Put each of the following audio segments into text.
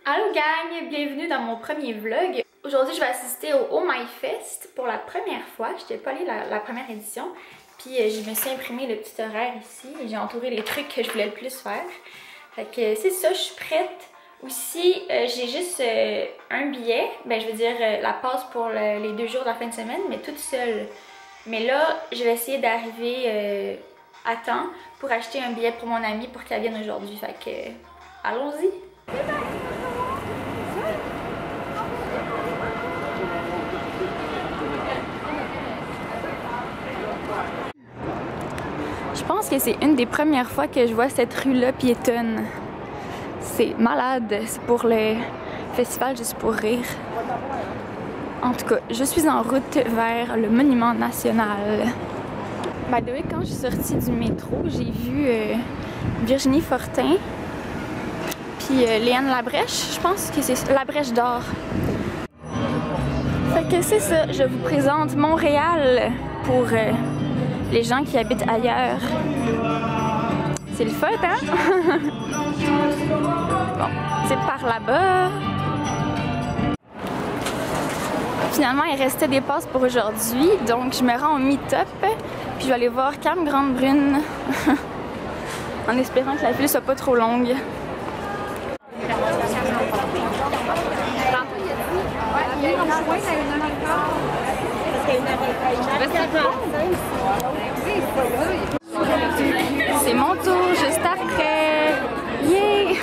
Allô gang, bienvenue dans mon premier vlog. Aujourd'hui je vais assister au Oh My Fest pour la première fois. Je n'étais pas allée la première édition. Puis je me suis imprimé le petit horaire ici et j'ai entouré les trucs que je voulais le plus faire. Fait que c'est ça, je suis prête. Aussi, j'ai juste un billet, ben je veux dire la passe pour les 2 jours de la fin de semaine, mais toute seule. Mais là, je vais essayer d'arriver à temps pour acheter un billet pour mon amie pour qu'elle vienne aujourd'hui. Fait que, allons-y! Je pense que c'est une des premières fois que je vois cette rue-là piétonne. C'est malade, c'est pour le festival Juste pour rire. En tout cas, je suis en route vers le monument national. By the way, quand je suis sortie du métro, j'ai vu Virginie Fortin, puis Léane Labrèche, je pense que c'est Labrèche d'or. Fait que c'est ça, je vous présente Montréal pour les gens qui habitent ailleurs. C'est le fun, hein? Bon, c'est par là-bas. Finalement, il restait des passes pour aujourd'hui, donc je me rends au meet-up, puis je vais aller voir Cam Grande Brune, en espérant que la file soit pas trop longue. C'est mon tour, juste après. Yeah!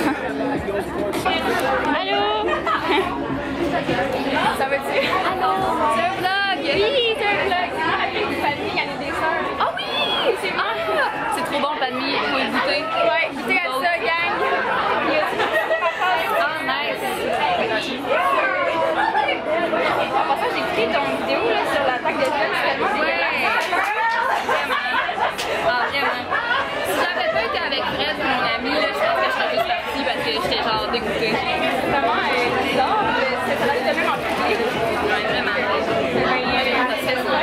Allô? Ça va-tu? Allô? C'est un vlog! Oui, c'est un vlog! Avec une famille, il y en a des sœurs. Ah oui! C'est vrai! C'est trop bon, Padmy, il faut le goûter. Ouais, goûtez à ça, gang! Ah, nice! En passant, j'ai écouté ton vidéo là, sur l'attaque de film, c'était vraiment. Ah, vraiment. Si j'avais pas été avec Fred, mon ami, là, je pense que je serais juste partie parce que j'étais genre dégoûtée. Vraiment bizarre, c'est ça de même en public. Ouais, vraiment.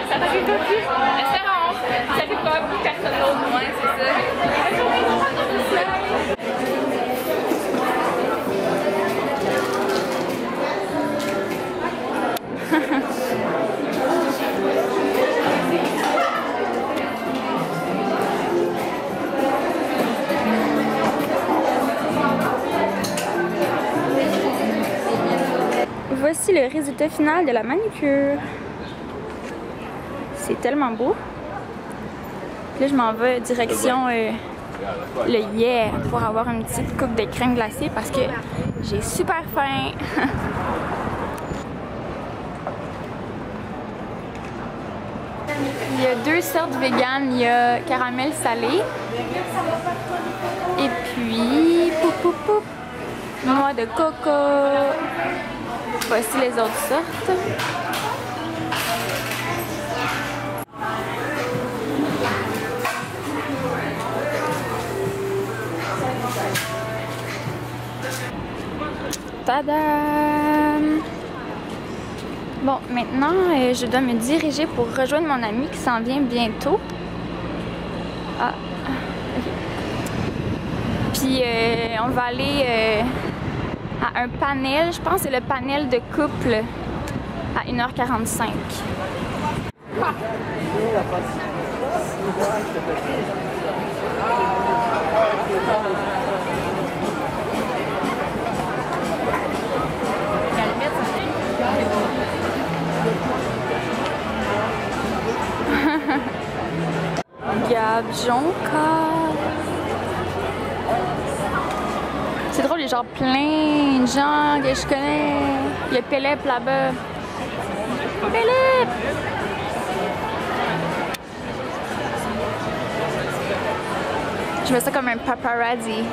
Ça t'arrive tout de suite. Espérons. Ça fait pas beaucoup personne d'autre. Ouais, c'est ça. Voici le résultat final de la manucure. C'est tellement beau. Puis là, je m'en vais direction le Yeah pour avoir une petite coupe de crème glacée parce que j'ai super faim. Il y a 2 sortes vegan. Il y a caramel salé et puis noix de coco. Voici les autres sortes. Tadam! Bon, maintenant, je dois me diriger pour rejoindre mon ami qui s'en vient bientôt. Ah, ok. Puis, on va aller à un panel, je pense que c'est le panel de couple à 1h45. Gab Jonca. C'est drôle, il y a genre plein de gens que je connais. Il y a Pélep là-bas. Pélep! Je mets ça comme un paparazzi.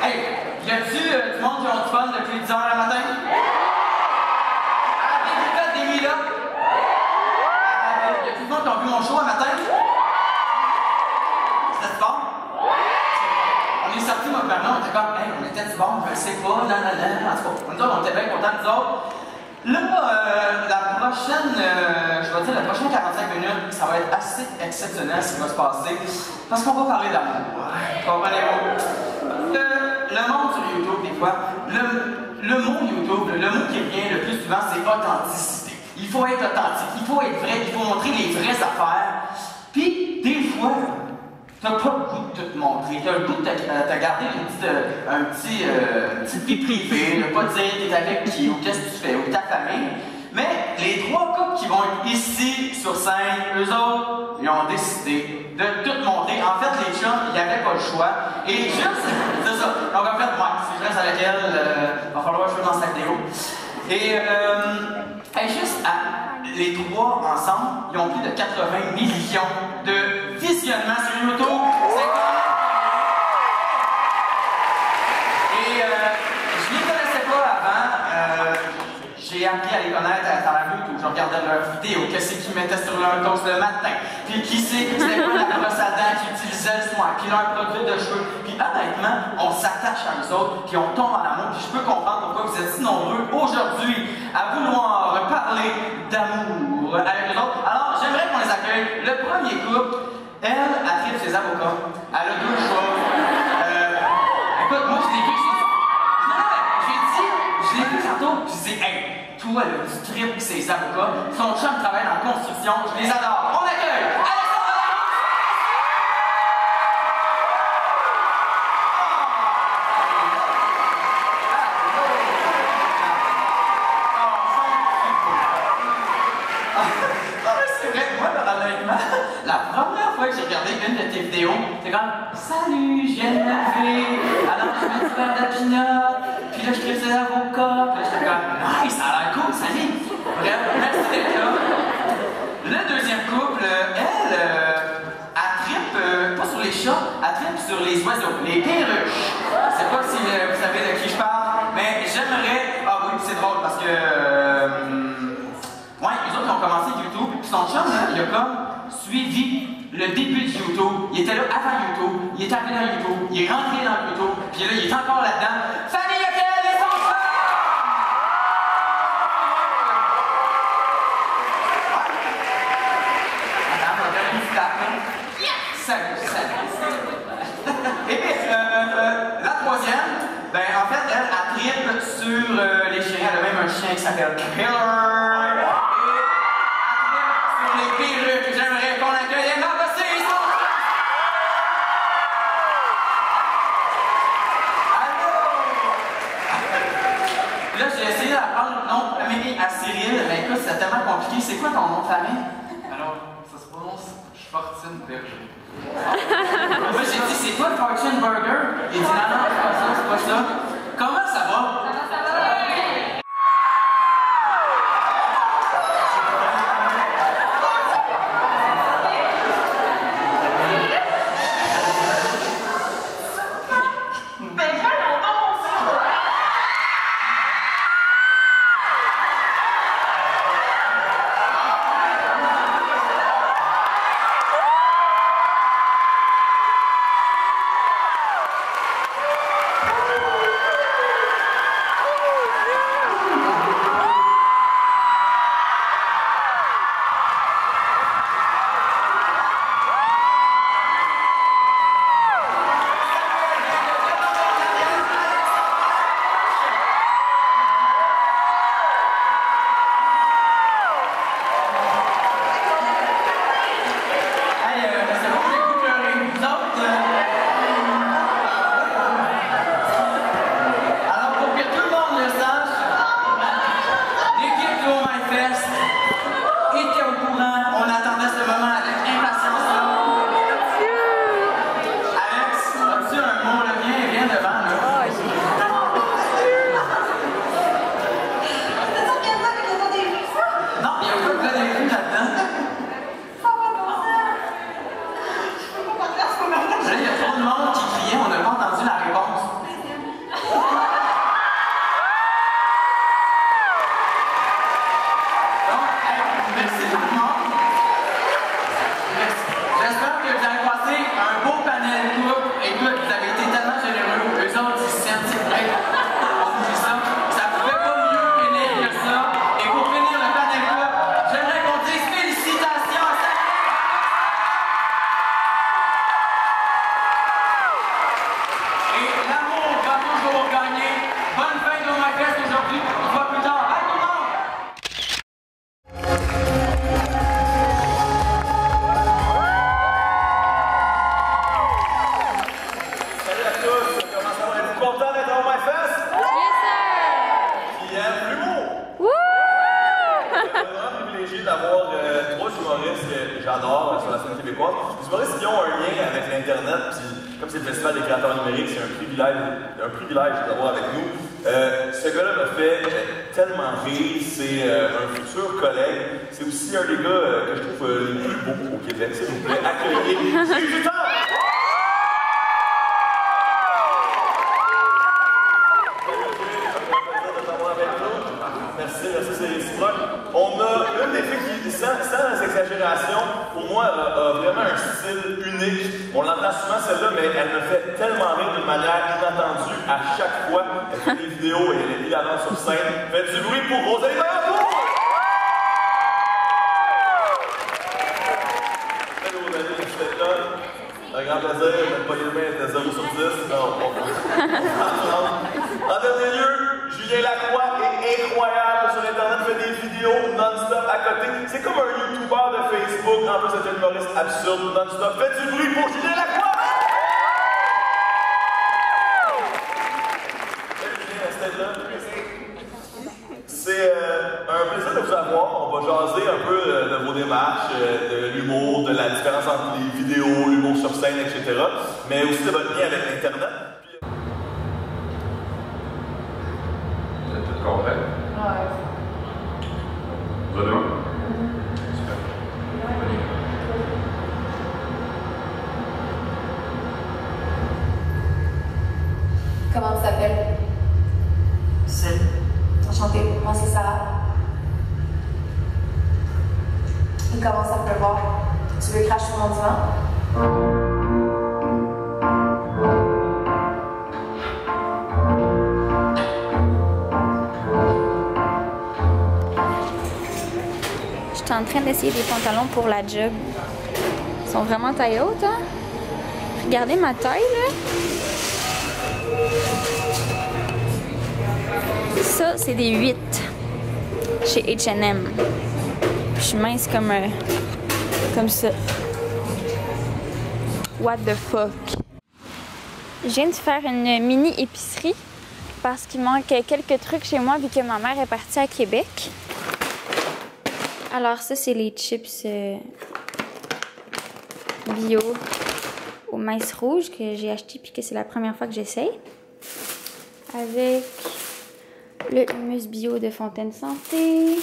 Hey, y a-tu du monde qui ont du fun depuis 10 h le matin? Avez-vous fait des meet-up? Y a-tu du monde qui ont vu mon show un matin? C'était bon? On est sortis, moi, on était comme, hey, on était du bon, je sais pas, nanana, en tout cas, on était bien contents, nous autres. Là, la prochaine, je vais dire, la prochaine 45 minutes, ça va être assez exceptionnel ce qui va se passer. Parce qu'on va parler d'amour. Comprenez-vous? Le monde sur YouTube, des fois, le mot YouTube, le mot qui revient le plus souvent, c'est authenticité. Il faut être authentique, il faut être vrai, il faut montrer les vraies affaires. Puis, des fois, t'as pas le goût de te montrer, t'as le goût de te garder un petit vie privée, de pas te dire t'es avec qui, ou qu'est-ce que tu fais, ou ta famille. Mais les trois couples qui vont être ici sur scène, eux autres, ils ont décidé de tout montrer. En fait, les chums, il n'y avait pas le choix. Et juste, c'est ça. Donc en fait, moi, si je reste avec elle, va falloir jouer dans sa vidéo. Et juste les trois ensemble, ils ont plus de 80 millions de visionnements sur YouTube. C'est quand même... Et je les connaissais pas avant. J'ai appris à les connaître à travers YouTube. Je regardais leurs vidéos, qu'est-ce qu'ils mettaient sur leur toast le matin, puis qui c'est c'était quoi la brosse à dents qu'ils utilisaient le soir, puis leur produit de cheveux. Puis honnêtement, on s'attache à eux autres, puis on tombe en amour, puis je peux comprendre pourquoi vous êtes si nombreux aujourd'hui à vouloir parler d'amour avec eux autres. Alors, j'aimerais qu'on les accueille. Le premier couple, elle tripe ses avocats. Elle a deux choses. Écoute, moi, je l'ai vu, je l'ai vu tantôt, je dis, hey, toi, là, tu tripes ses avocats, son chum travaille dans la construction, je les adore. On accueille Alexandre Larousse! C'est vrai, moi, honnêtement, la première fois que j'ai regardé une de tes vidéos, c'est comme, salut, je viens de me lever, alors je mets du verre de pinot, puis là, je tripe ses avocats, puis là, j'étais comme, nice, ça a l'air cool, salut! Bref, merci d'être là. Le deuxième couple, elle tripe pas sur les chats, elle tripe sur les oiseaux, les perruches. Je sais pas si vous savez de qui je parle, mais j'aimerais. Ah oui, c'est drôle parce que. Ouais, les autres ils ont commencé YouTube, puis son chum, là, il a comme suivi le début de YouTube. Il était là avant YouTube, il est arrivé dans YouTube, il est rentré dans YouTube, puis là, il est encore là-dedans. Famille Yokel et son chum! Et la troisième, ben en fait, elle tripe sur les chiens. Elle a même un chien qui s'appelle Killer. Et elle tripe sur les perruques. J'aimerais qu'on accueille Emma Bossé. Là, j'ai essayé d'apprendre le nom de famille à Cyril, mais écoute, c'est tellement compliqué. C'est quoi ton nom de famille? Alors, ça se prononce Schwarzen Berger. Moi, j'ai dit, c'est quoi Fortune Burger? Il dit, non, non, c'est pas ça, c'est pas ça. Comment ça va? Bonne fête au My Fest aujourd'hui. On se voit plus tard. Bye tout le monde! Salut à tous, comment ça va? Êtes-vous content d'être au My Fest? Yes, sir! Qui aime l'humour? Wouh! Je suis vraiment privilégié d'avoir trois humoristes que j'adore sur la scène québécoise. Des humoristes qui ont un lien avec l'Internet, puis comme c'est le Festival des créateurs numériques, c'est un privilège d'avoir avec nous. Ce gars-là me fait tellement rire, c'est un futur collègue. C'est aussi un des gars que je trouve les plus beaux au Québec, s'il vous plaît. Accueillez Gilles Dutemps! Merci, c'est réciproque. On a une des filles qui, sans exagération, pour moi, a vraiment un style unique. On l'entend souvent celle-là, mais elle me fait tellement rire d'une manière inattendue à chaque fois. Elle fait des vidéos et elle est hilarante sur scène. Faites du bruit pour Rosalie Vaillancourt! Salut Rosalie, merci d'être là. Un grand plaisir, vous n'êtes pas les mains, c'était 0 sur 10. Non, en dernier lieu, Julien Lacroix est incroyable sur Internet, fait des vidéos non-stop à côté. C'est comme un YouTuber de Facebook, en plus c'est un humoriste absurde non-stop. Faites du bruit pour Julien Lacroix! Salut Julien, merci d'être là. C'est un plaisir de vous avoir. On va jaser un peu de vos démarches, de l'humour, de la différence entre les vidéos, l'humour sur scène, etc. Mais aussi de votre lien avec l'Internet. Vous êtes tous contents? Ouais. Vous allez bien? Comment tu t'appelles? C'est. Enchantée, moi c'est Sarah. Il commence à pleuvoir. Tu veux cracher sur mon divan? Je suis en train d'essayer des pantalons pour la job. Ils sont vraiment taille haute, hein? Regardez ma taille, là. Ça, c'est des 8 chez H&M. Je suis mince comme ça. What the fuck? Je viens de faire une mini épicerie parce qu'il manque quelques trucs chez moi vu que ma mère est partie à Québec. Alors ça, c'est les chips bio au maïs rouge que j'ai acheté puis que c'est la première fois que j'essaye. Avec le hummus bio de Fontaine Santé.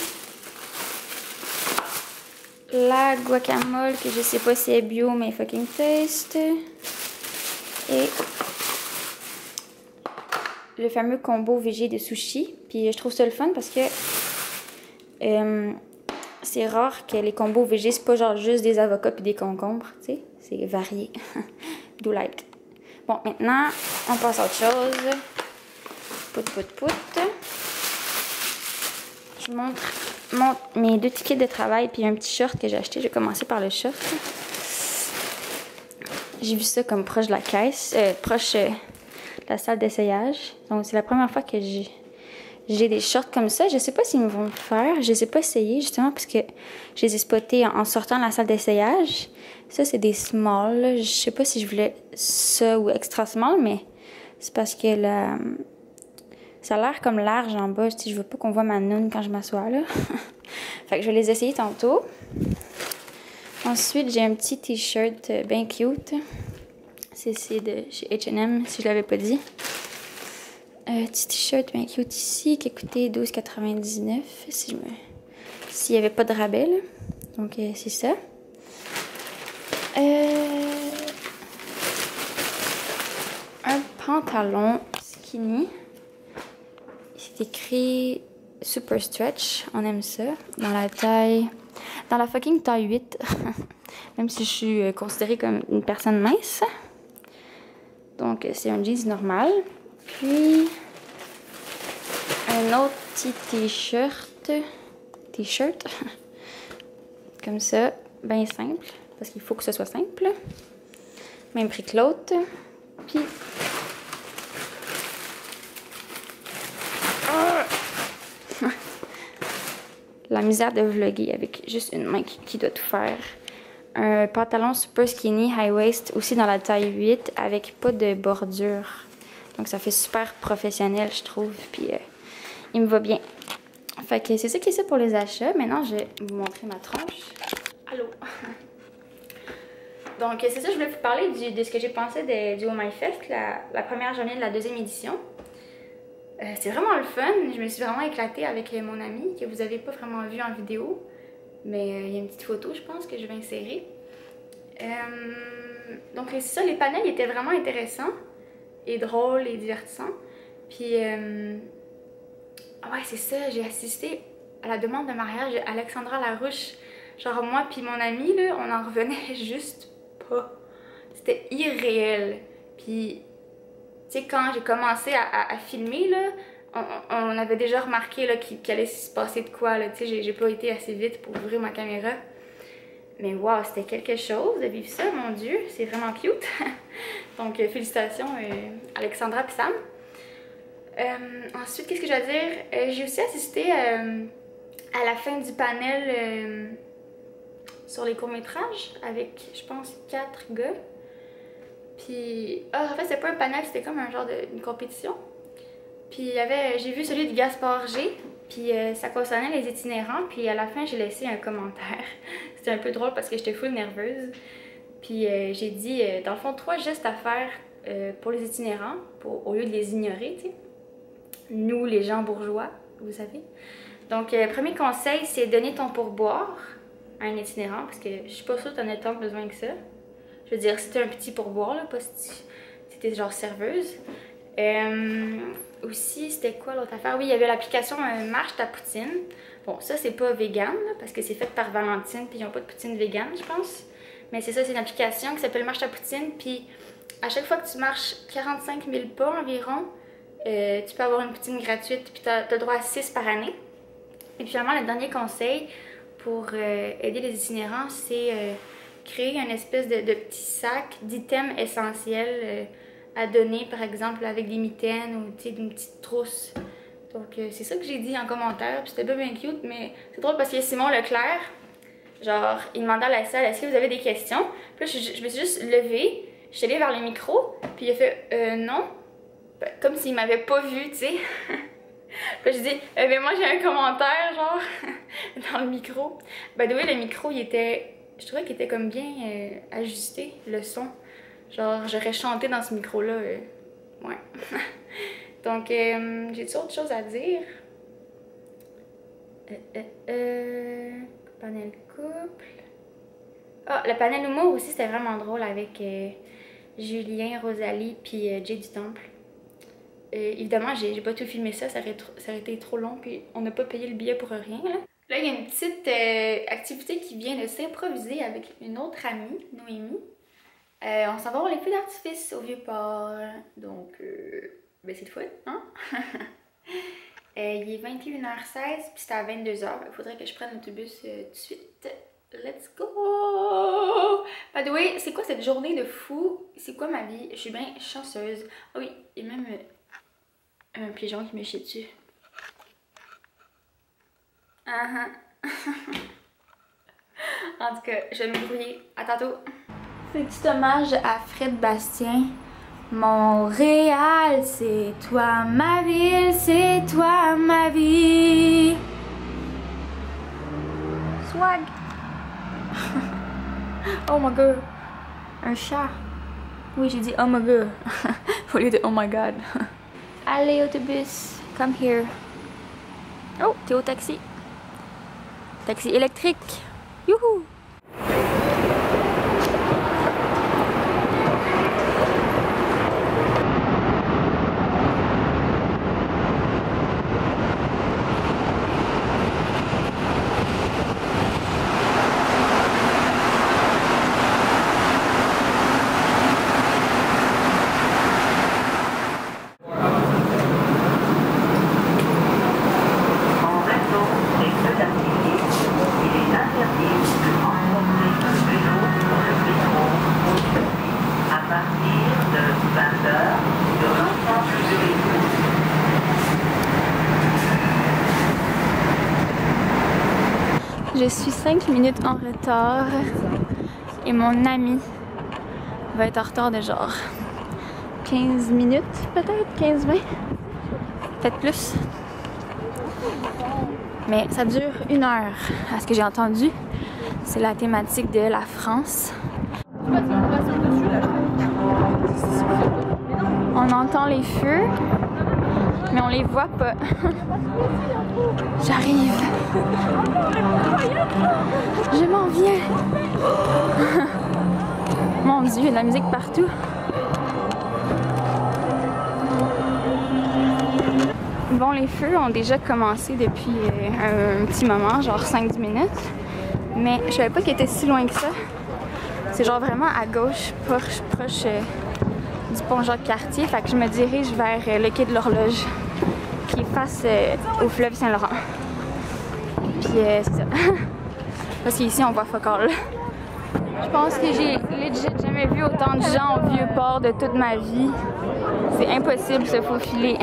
La guacamole que je sais pas si elle est bio mais fucking taste. Et le fameux combo végé de sushi. Puis je trouve ça le fun parce que c'est rare que les combos végé, c'est pas genre juste des avocats puis des concombres, tu sais. C'est varié. Do like. Bon, maintenant, on passe à autre chose. Pout. Je montre mes 2 tickets de travail puis un petit short que j'ai acheté. Je vais commencer par le short. J'ai vu ça comme proche de la caisse, proche de la salle d'essayage. Donc, c'est la première fois que j'ai des shorts comme ça. Je sais pas s'ils me vont le faire. Je les ai pas essayés, justement, parce que je les ai spotés en sortant de la salle d'essayage. Ça, c'est des small. Là. Je sais pas si je voulais ça ou extra small, mais c'est parce que ça a l'air comme large en bas. Je veux pas qu'on voit ma noune quand je m'assois, là. Fait que je vais les essayer tantôt. Ensuite, j'ai un petit t-shirt bien cute. C'est de chez H&M, si je l'avais pas dit. Petit t-shirt bien cute ici, qui a coûté 12,99 s'il n'y avait pas de rabais, là. Donc, c'est ça. Un pantalon skinny. C'est écrit Super Stretch. On aime ça. Dans la fucking taille 8. Même si je suis considérée comme une personne mince. Donc, c'est un jeans normal. Puis, un autre petit t-shirt, comme ça, bien simple, parce qu'il faut que ce soit simple. Même prix que l'autre. Puis, la misère de vlogger avec juste une main qui doit tout faire. Un pantalon super skinny, high waist, aussi dans la taille 8, avec pas de bordure. Donc ça fait super professionnel, je trouve. Puis il me va bien. Fait que c'est ça qui est ça pour les achats. Maintenant, je vais vous montrer ma tronche. Allô? Donc c'est ça, je voulais vous parler de ce que j'ai pensé du Oh My Fest, la première journée de la deuxième édition. C'est vraiment le fun. Je me suis vraiment éclatée avec mon ami, que vous n'avez pas vraiment vu en vidéo. Mais il y a une petite photo, je pense, que je vais insérer. Donc c'est ça, les panels étaient vraiment intéressants et drôles et divertissants. Puis, ouais, c'est ça, j'ai assisté à la demande de mariage d'Alexandra Larouche. Genre moi puis mon ami, là, on en revenait juste pas. C'était irréel. Puis, tu sais, quand j'ai commencé à filmer, là, on avait déjà remarqué qu'il allait se passer de quoi, là. Tu sais, j'ai pas été assez vite pour ouvrir ma caméra. Mais waouh, c'était quelque chose de vivre ça, mon Dieu. C'est vraiment cute. Donc, félicitations Alexandra et Sam. Ensuite, qu'est-ce que je vais dire? J'ai aussi assisté à la fin du panel sur les courts-métrages avec, je pense, 4 gars. Puis, en fait, c'était pas un panel, c'était comme un genre d'une compétition. Puis, j'ai vu celui de Gaspard G. Puis, ça concernait les itinérants. Puis, à la fin, j'ai laissé un commentaire. C'était un peu drôle parce que j'étais full nerveuse. Puis, j'ai dit, dans le fond, 3 gestes à faire pour les itinérants, au lieu de les ignorer, tu sais. Nous, les gens bourgeois, vous savez. Donc, premier conseil, c'est donner ton pourboire à un itinérant, parce que je suis pas sûre que t'en as tant besoin que ça. Je veux dire, c'était un petit pourboire, là, pas si c'était genre serveuse. Aussi, c'était quoi l'autre affaire? Oui, il y avait l'application Marche ta poutine. Bon, ça, c'est pas vegan, là, parce que c'est fait par Valentine, puis ils n'ont pas de poutine vegan, je pense. Mais c'est ça, c'est une application qui s'appelle Marche ta poutine, puis à chaque fois que tu marches 45 000 pas environ, tu peux avoir une poutine gratuite, puis tu as le droit à 6 par année. Et puis finalement, le dernier conseil pour aider les itinérants, c'est créer un espèce de petit sac d'items essentiels à donner, par exemple avec des mitaines ou une petite trousse. Donc c'est ça que j'ai dit en commentaire, puis c'était pas bien cute, mais c'est drôle parce qu'il y a Simon Leclerc, genre il demandait à la salle, est-ce que vous avez des questions? Puis là, je me suis juste levée, je suis allée vers le micro, puis il a fait non. Comme s'il m'avait pas vu, tu sais. Puis j'ai dit, mais moi j'ai un commentaire, genre, dans le micro. By the way, le micro, je trouvais qu'il était comme bien ajusté, le son. Genre, j'aurais chanté dans ce micro-là. Ouais. Donc, j'ai-tu autre chose à dire? Panel couple. Ah, le panel humour aussi, c'était vraiment drôle avec Julien, Rosalie, puis Jay du Temple. Évidemment, j'ai pas tout filmé ça aurait été trop long, puis on n'a pas payé le billet pour rien. Là, il y a une petite activité qui vient de s'improviser avec une autre amie, Noémie. On s'en va voir les feux d'artifice au Vieux-Port. Donc, ben c'est le fun, hein? Il est 21h16, puis c'est à 22h. Il faudrait que je prenne l'autobus tout de suite. Let's go! By the way, c'est quoi cette journée de fou? C'est quoi ma vie? Je suis bien chanceuse. Ah oui, il y a même un pigeon qui me chie dessus. En tout cas, je vais me grouiller. À tantôt. Petit hommage à Fred Bastien. Montréal, c'est toi ma ville, c'est toi ma vie. Swag. Oh my god. Un chat. Oui, j'ai dit oh my god. Au lieu de oh my god. Allez, autobus. Come here. Oh, t'es au taxi. Taxi électrique. Youhou. Je suis 5 minutes en retard et mon ami va être en retard de genre 15 minutes peut-être, 15-20, peut-être plus. Mais ça dure 1 heure, à ce que j'ai entendu. C'est la thématique de la France. On entend les feux, mais on les voit pas. J'arrive. Je m'en viens. Mon Dieu, il y a de la musique partout. Bon, les feux ont déjà commencé depuis un petit moment, genre 5-10 minutes. Mais je savais pas qu'ils étaient si loin que ça. C'est genre vraiment à gauche, proche du pont Jacques-Cartier. Fait que je me dirige vers le quai de l'Horloge, qui est face au fleuve Saint-Laurent. Puis c'est ça. Parce qu'ici on voit fuck all. Je pense que j'ai legit jamais vu autant de gens au Vieux-Port de toute ma vie. C'est impossible de se faufiler.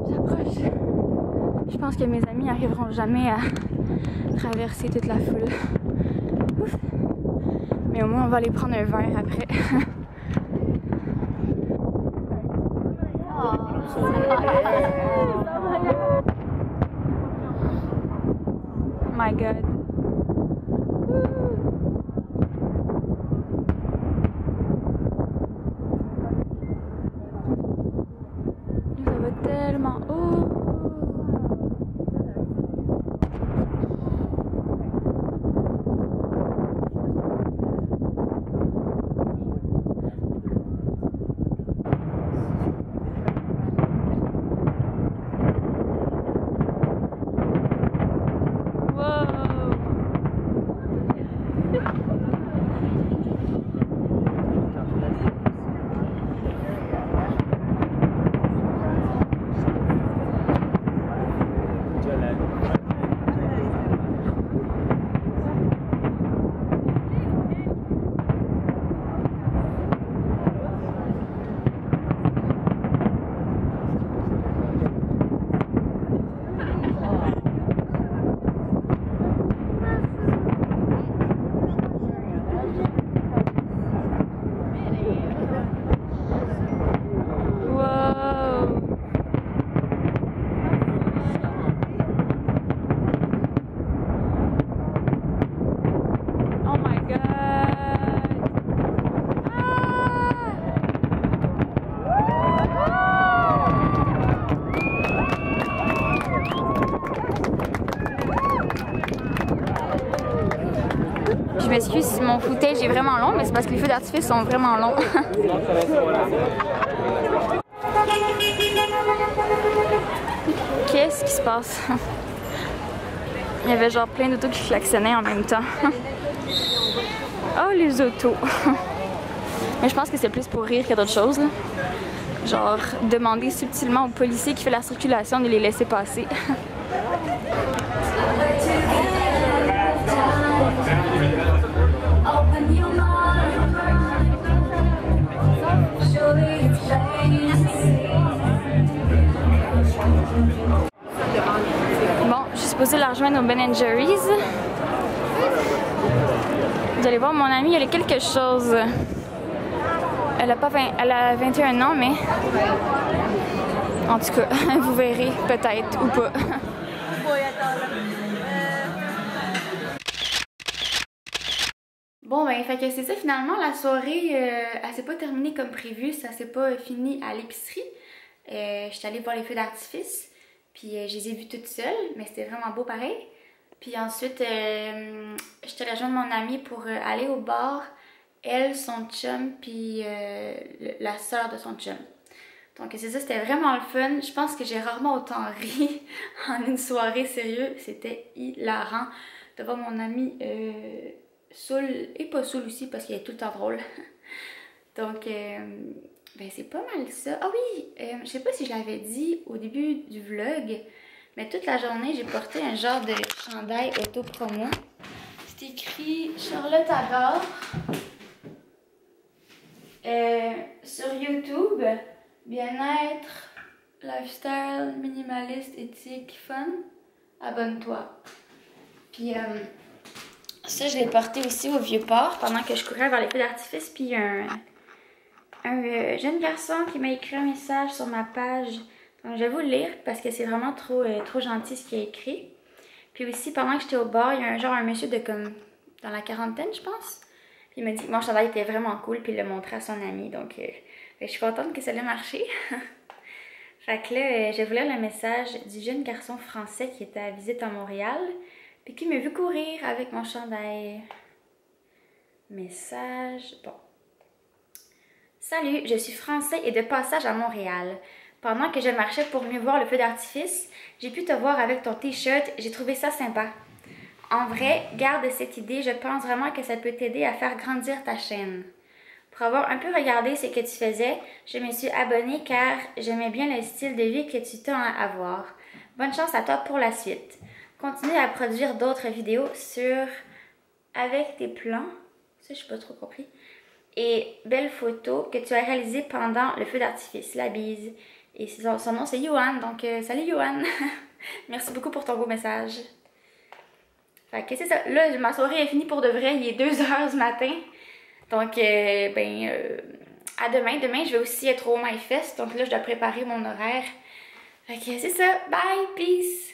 J'approche. Je pense que mes amis n'arriveront jamais à traverser toute la foule. Ouf. Mais au moins on va aller prendre un verre après. My God. Ça va tellement haut. Je m'excuse si mon footage est vraiment long, mais c'est parce que les feux d'artifice sont vraiment longs. Qu'est-ce qui se passe? Il y avait genre plein d'autos qui klaxonnaient en même temps. Oh, les autos! Mais je pense que c'est plus pour rire que d'autres choses, là. Genre, demander subtilement au policier qui fait la circulation de les laisser passer. Bon, je suis supposée la rejoindre au Ben & Jerry's. Vous allez voir, mon amie, elle a quelque chose. Elle a 21 ans, mais en tout cas, vous verrez peut-être ou pas. Bon, ben, fait que c'est ça, finalement, la soirée, elle s'est pas terminée comme prévu, ça s'est pas fini à l'épicerie. J'étais allée voir les feux d'artifice, puis je les ai vus toutes seules, mais c'était vraiment beau pareil. Puis ensuite, j'étais allée rejoindre mon amie pour aller au bar, elle, son chum, puis la sœur de son chum. Donc c'est ça, c'était vraiment le fun. Je pense que j'ai rarement autant ri en une soirée, sérieux, c'était hilarant de voir mon ami saoul et pas saoul aussi parce qu'il est tout le temps drôle. Donc ben c'est pas mal ça. Ah oui, je sais pas si je l'avais dit au début du vlog, mais toute la journée j'ai porté un genre de chandail auto-promo. C'est écrit Charlotte Agard sur YouTube. Bien-être, lifestyle, minimaliste, éthique, fun. Abonne-toi. Puis ça, je l'ai porté aussi au Vieux-Port pendant que je courais vers les feux d'artifice. Puis il y a un jeune garçon qui m'a écrit un message sur ma page. Donc je vais vous le lire parce que c'est vraiment trop gentil ce qu'il a écrit. Puis aussi, pendant que j'étais au bar, il y a un monsieur de comme dans la quarantaine, je pense. Puis il m'a dit que mon chandail était vraiment cool, puis il l'a montré à son ami. Donc je suis contente que ça ait marché. Fait que là, je vais vous lire le message du jeune garçon français qui était à visite à Montréal, puis qui m'a vu courir avec mon chandail. Message, bon. Salut, je suis français et de passage à Montréal. Pendant que je marchais pour mieux voir le feu d'artifice, j'ai pu te voir avec ton t-shirt, j'ai trouvé ça sympa. En vrai, garde cette idée, je pense vraiment que ça peut t'aider à faire grandir ta chaîne. Pour avoir un peu regardé ce que tu faisais, je me suis abonnée car j'aimais bien le style de vie que tu tends à avoir. Bonne chance à toi pour la suite. Continue à produire d'autres vidéos sur avec tes plans, ça je n'ai pas trop compris, et belles photos que tu as réalisées pendant le feu d'artifice. La bise. Et son nom c'est Johan, donc salut Johan. Merci beaucoup pour ton beau message. Fait que c'est ça, là ma soirée est finie pour de vrai, il est 2h du matin. Donc, à demain. Demain, je vais aussi être au MyFest. Donc là, je dois préparer mon horaire. Fait que c'est ça. Bye! Peace!